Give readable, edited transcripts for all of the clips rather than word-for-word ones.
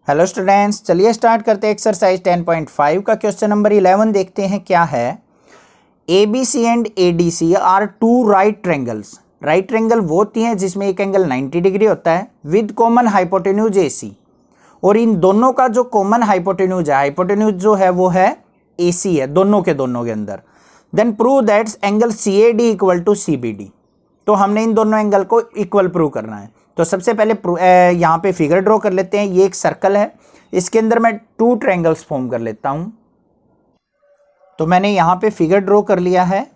Hello students, चलिए start करते हैं एक्सरसाइज 10.5 का क्वेश्चन नंबर 11 देखते हैं क्या है। ABC and ADC are two right triangles. Right triangle वो होती हैं जिसमें एक एंगल 90 डिग्री होता है विद कॉमन हाइपोटेन्यूज AC, और इन दोनों का जो कॉमन हाइपोटेन्यूज है, हाइपोटेन्यूज जो है वो है AC है दोनों के अंदर। Then prove that angle CAD equal to CBD। तो हमने इन दोनों एंगल को इक्वल प्रूव करना है। तो सबसे पहले यहाँ पे फिगर ड्रॉ कर लेते हैं। ये एक सर्कल है, इसके अंदर मैं टू ट्रायंगल्स फॉर्म कर लेता हूं। तो मैंने यहाँ पे फिगर ड्रॉ कर लिया है,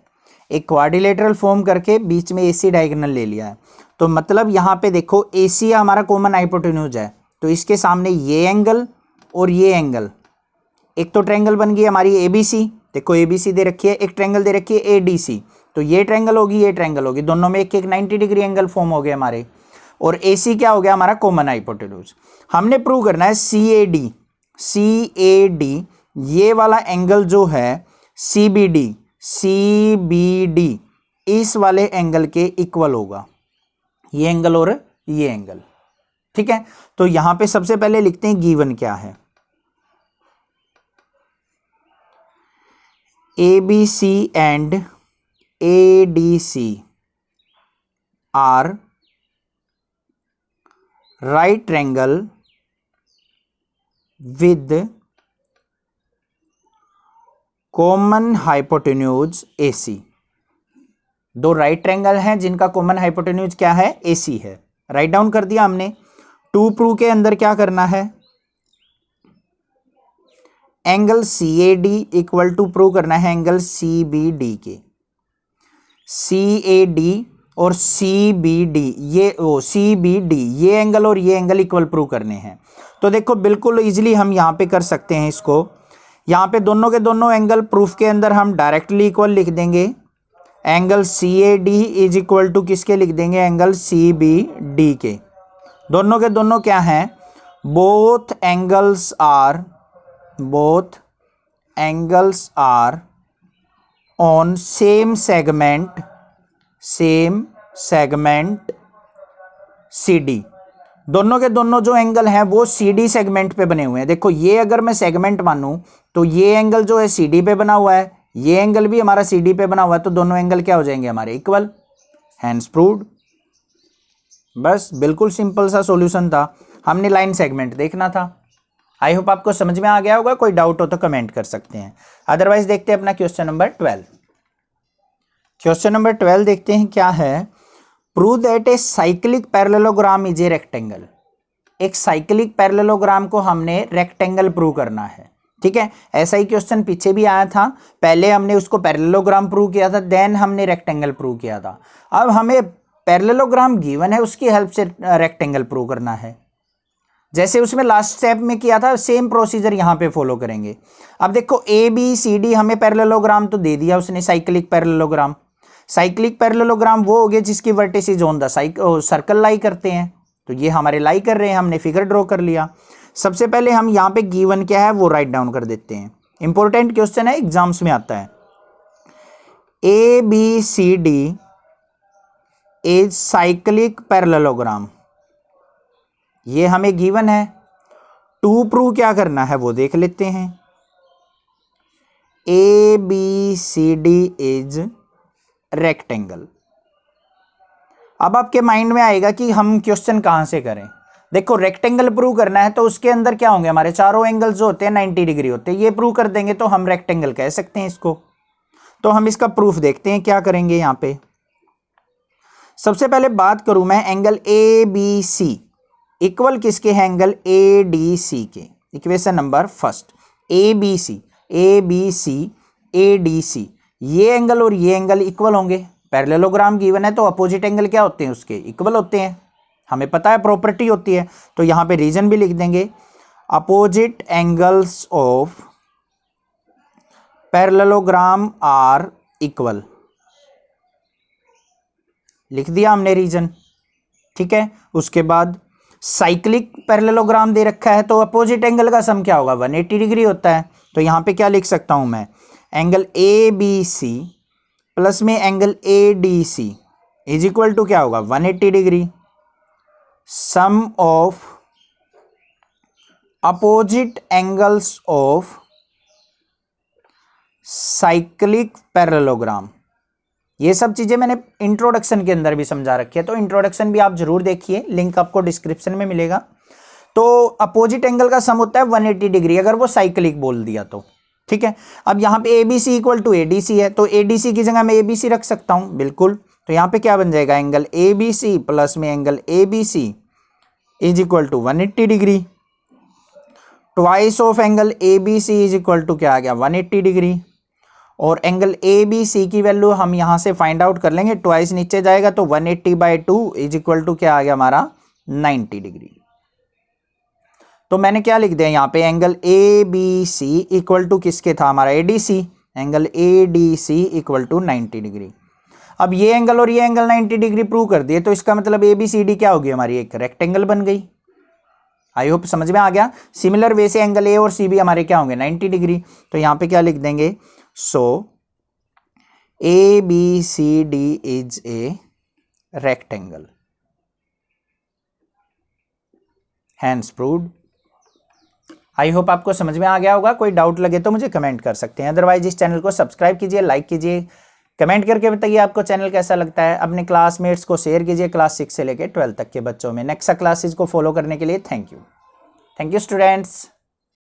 एक क्वाड्रिलेटरल फॉर्म करके बीच में AC डायगोनल ले लिया है। तो मतलब यहाँ पे देखो AC हमारा कॉमन हाइपोटेन्यूज है, तो इसके सामने ये एंगल और ये एंगल, एक तो ट्रायंगल बन गई हमारी ABC। देखो ABC दे रखी है, एक ट्रायंगल दे रखी है ADC। तो ये ट्रायंगल होगी, ये ट्रायंगल होगी, दोनों में एक एक 90 डिग्री एंगल फॉर्म हो गए हमारे। और AC क्या हो गया हमारा कॉमन हाइपोटेन्यूज। हमने प्रूव करना है CAD ये वाला एंगल जो है CBD इस वाले एंगल के इक्वल होगा, ये एंगल और ये एंगल। ठीक है, तो यहां पे सबसे पहले लिखते हैं गिवन क्या है। ABC and ADC are right triangle with common hypotenuse AC। दो राइट ट्रायंगल हैं जिनका कॉमन हाइपोटेन्यूज क्या है, AC है। राइट डाउन कर दिया हमने। टू प्रूव के अंदर क्या करना है, angle CAD equal to prove करना है एंगल CBD के। CAD और CBD ये एंगल और ये एंगल इक्वल प्रूव करने हैं। तो देखो बिल्कुल इजीली हम यहाँ पे कर सकते हैं इसको। यहाँ पे दोनों के दोनों एंगल प्रूफ के अंदर हम डायरेक्टली इक्वल लिख देंगे। Angle CAD is equal to किसके लिख देंगे, एंगल CBD के। दोनों के दोनों क्या हैं, both angles are on same segment CD। दोनों के दोनों जो एंगल हैं वो CD सेगमेंट पे बने हुए हैं। देखो ये अगर मैं सेगमेंट मानूं तो ये एंगल जो है CD पे बना हुआ है, ये एंगल भी हमारा CD पे बना हुआ है, तो दोनों एंगल क्या हो जाएंगे हमारे इक्वल। Hence proved. बस बिल्कुल सिंपल सा सॉल्यूशन था, हमने लाइन सेगमेंट देखना था। आई होप आपको समझ में आ गया होगा। कोई डाउट हो तो कमेंट कर सकते हैं, अदरवाइज देखते हैं अपना क्वेश्चन नंबर 12। क्वेश्चन नंबर 12 देखते हैं क्या है। Prove that a cyclic parallelogram is a rectangle. एक साइक्लिक पैरेललोग्राम को हमने रेक्टेंगल प्रूव करना है। ठीक है, ऐसा ही क्वेश्चन पीछे भी आया था। पहले हमने उसको पैरेललोग्राम प्रूव किया था, देन हमने रेक्टेंगल प्रूव किया था। अब हमें पैरेललोग्राम गिवन है, उसकी हेल्प से रेक्टेंगल प्रूव करना है। जैसे उसमें लास्ट स्टेप में किया था, सेम प्रोसीजर यहाँ पे फॉलो करेंगे। अब देखो ABCD हमें पैरेललोग्राम तो दे दिया उसने, साइक्लिक पैरेललोग्राम। साइक्लिक पैरेललोग्राम वो हो गए जिसकी वर्टिसेस ऑन द सर्कल लाई करते हैं। तो ये हमारे लाई कर रहे हैं, हमने फिगर ड्रॉ कर लिया। सबसे पहले हम यहाँ पे गिवन क्या है वो राइट डाउन कर देते हैं। इंपॉर्टेंट क्वेश्चन है, एग्जाम्स में आता है। ABCD इज साइक्लिक पैरेललोग्राम, ये हमें गिवन है। टू प्रूव क्या करना है वो देख लेते हैं। ABCD is rectangle. अब आपके माइंड में आएगा कि हम क्वेश्चन कहां से करें। देखो रेक्टेंगल प्रूव करना है तो उसके अंदर क्या होंगे, हमारे चारों एंगल्स जो होते हैं 90 डिग्री होते हैं। ये प्रूव कर देंगे तो हम रेक्टेंगल कह सकते हैं इसको। तो हम इसका प्रूफ देखते हैं क्या करेंगे। यहां पे सबसे पहले बात करूं मैं, एंगल ABC इक्वल किसके है, एंगल ADC के। Equation number first, ABC ADC, ये एंगल और ये एंगल इक्वल होंगे। पैरेललोग्राम गिवन है तो अपोजिट एंगल क्या होते हैं उसके, इक्वल होते हैं। हमें पता है प्रॉपर्टी होती है। तो यहां पे रीजन भी लिख देंगे, opposite angles of parallelogram are equal. लिख दिया हमने रीजन। ठीक है, उसके बाद साइक्लिक पैरेललोग्राम दे रखा है तो अपोजिट एंगल का सम क्या होगा, 180 डिग्री होता है। तो यहां पे क्या लिख सकता हूं मैं, एंगल ABC प्लस में angle ADC is equal to क्या होगा, 180 degree. Sum of opposite angles of cyclic parallelogram. ये सब चीजें मैंने इंट्रोडक्शन के अंदर भी समझा रखी है, तो इंट्रोडक्शन भी आप जरूर देखिए, लिंक आपको डिस्क्रिप्शन में मिलेगा। तो अपोजिट एंगल का सम होता है 180 डिग्री, अगर वो साइक्लिक बोल दिया तो, ठीक है। अब यहाँ पे ABC इक्वल टू ADC है, तो ADC की जगह मैं ABC रख सकता हूं, बिल्कुल। तो यहाँ पे क्या बन जाएगा, एंगल ABC प्लस में angle ABC is equal to 180 degree. Twice of angle ABC is equal to क्या आ गया, 180 डिग्री। और एंगल ABC की वैल्यू हम यहां से फाइंड आउट कर लेंगे, ट्वाइस नीचे जाएगा तो 180/2 इज इक्वल टू क्या आ गया हमारा, 90 डिग्री। तो मैंने क्या लिख दिया यहाँ पे, एंगल ABC इक्वल टू किसके था, हमारा ADC, angle ADC equal to 90 degree. अब ये एंगल और ये एंगल 90 डिग्री प्रूव कर दिए, तो इसका मतलब ABCD क्या होगी हमारी, एक रेक्टेंगल बन गई। आई होप समझ में आ गया। सिमिलर वे से एंगल A और C भी हमारे क्या होंगे, 90 डिग्री। तो यहाँ पे क्या लिख देंगे, so ABCD is a rectangle, hence proved. I hope आपको समझ में आ गया होगा। कोई डाउट लगे तो मुझे कमेंट कर सकते हैं, अदरवाइज इस चैनल को सब्सक्राइब कीजिए, लाइक कीजिए, कमेंट करके बताइए आपको चैनल कैसा लगता है। अपने क्लासमेट्स को शेयर कीजिए, क्लास 6 से लेकर 12 तक के बच्चों में। नेक्स्ट क्लासेस को फॉलो करने के लिए थैंक यू स्टूडेंट्स।